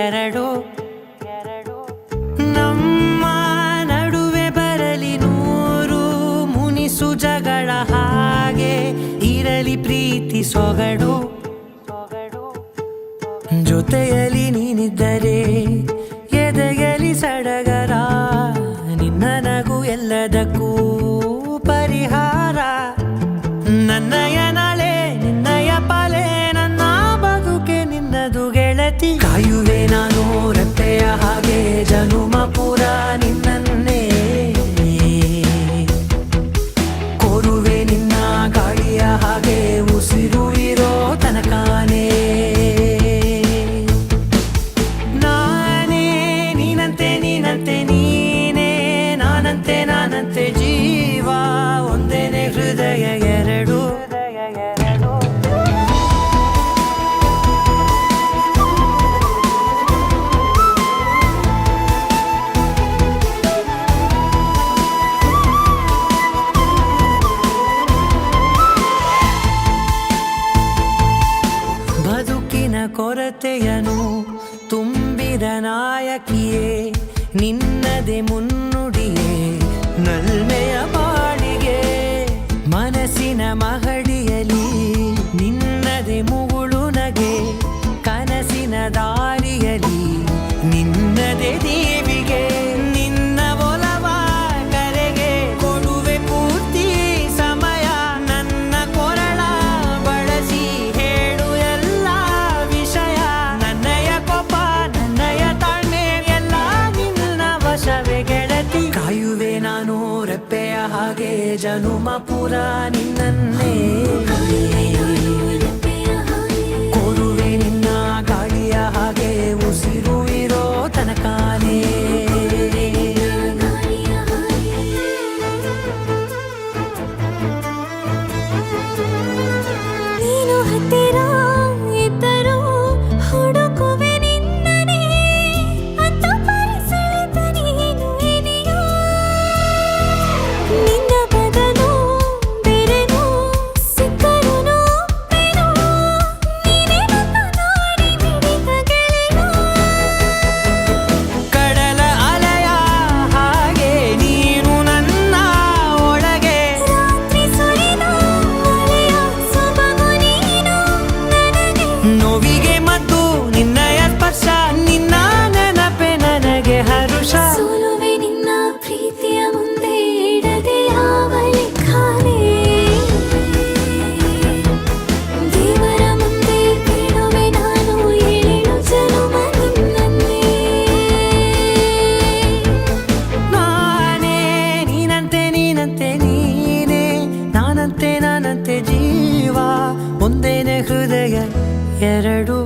ಎರಡು ನಮ್ಮ ನಡುವೆ ಬರಲಿ ನೂರು ಮುನಿಸು ಜಗಳ ಹಾಗೆ ಇರಲಿ ಪ್ರೀತಿ ಸೊಗಡು ಜೊತೆಯಲ್ಲಿ ನೀನಿದ್ದರೆ ಎದೆಯಲಿ ಸಡಗರ ನಿನ್ನ ನಗು ಎಲ್ಲದಕ್ಕೂ ಪರಿಹಾರ ನನ್ನಯ ನಾಳೆ ನಿನ್ನಯ ಪಾಲೆ ನನ್ನ ಬದುಕೆ ನಿನ್ನದು ಗೆಳತಿ ಕಾಯುವೆ ನಾನು ರೆಪ್ಪೆಯ ಹಾಗೆ ಜನುಮ ಪುರ ನಿನ್ನನ್ನೇ ಕೋರುವೆ ನಿನ್ನ ಗಾಳಿಯ ಹಾಗೆ ಉಸಿರು ಇರೋ ತನಕಾನೇ ನಾನಂತೆ ಜೀವ ಒಂದೇನೆ ಹೃದಯ ಎರಡು ಬದುಕಿನ ಕೊರತೆಯನು ತುಂಬಿದ ನಾಯಕಿಯೇ ನಿನ್ನದೆ ಮುನ್ನುಡಿಯೇ ನಲ್ಮೆಯ ಬಾಳಿಗೆ ಮನಸ್ಸಿನ ಮಹಡಿಯಲಿ ನಿನ್ನದೆ ಮುಗುಳು ನಗೆ ಕನಸಿನ ದಾರಿಯಲಿ ನಿನ್ನದೆ ದೇವಿಗೆ ನಿನ್ನ ಒಲವ ಕರೆಗೆ ಕೊಡುವೆ ಪೂರ್ತಿ ಸಮಯ ನನ್ನ ಕೊರಳ ಬಳಸಿ ಹೇಳು ಎಲ್ಲ ವಿಷಯ ನನ್ನಯ ಕೋಪ ನನ್ನಯ ತಾಳ್ಮೆ ಎಲ್ಲ ನಿನ್ನ ವಶವೇ ಗೆಳತಿ ಕಾಯುವೆ ನಾನು ರೆಪ್ಪೆಯ ಹಾಗೆ ಜನುಮ ಪುರ ನಿನ್ನನ್ನೇ ಕೋರುವೆ ನಿನ್ನ ಗಾಳಿಯ ಹಾಗೆ ಉಸಿರು ಇರೋ ತನಕಾನೇ ನೀನು ಹತ್ತಿರ ಇದ್ದರೂ ಹುಡುಕುವೆ ನಿನ್ನನೇ ಅಂತ ಪರಿಸೆಳೆದ ನೀನು ಇದೆಯೋ ನಿನ್ನ ಬದಲು ಬೇರೆನೋ ಸಿಕ್ಕರೂ ಒಪ್ಪೆನೋ ನೀನೇ ನನ್ನ ನಾಡಿ ಮಿಡಿತ ಗೆಳೆಯೋ ಕಡಲ ಅಲೆಯ ಹಾಗೆ ನೀನು ನನ್ನ ಒಳಗೆ ರಾತ್ರಿ ಸುಳಿದ ಮಳೆಯ ಸೊಬಗು ನೀನು ನನಗೆ ನೋವಿಗೆ ಮದ್ದು ನಿನ್ನಯ ಸ್ಪರ್ಶ ನಿನ್ನ ನೆನಪೆ ನನಗೆ ಹರುಷ ಸೋಲುವೆ ನಿನ್ನ ಪ್ರೀತಿಯ ಮುಂದೆ ಇಡದೆ ಯಾವ ಲೆಕ್ಕನೇ ದೇವರ ಮುಂದೆ ಕೇಳುವೆ ನಾನು ಏಳು ಜನುಮ ನಿನ್ನನ್ನೇ ನಾನೇ ನೀನಂತೆ ನೀನೇ ನಾನಂತೆ ಜೀವ ಒಂದೇನೆ ಹೃದಯ ಎರಡು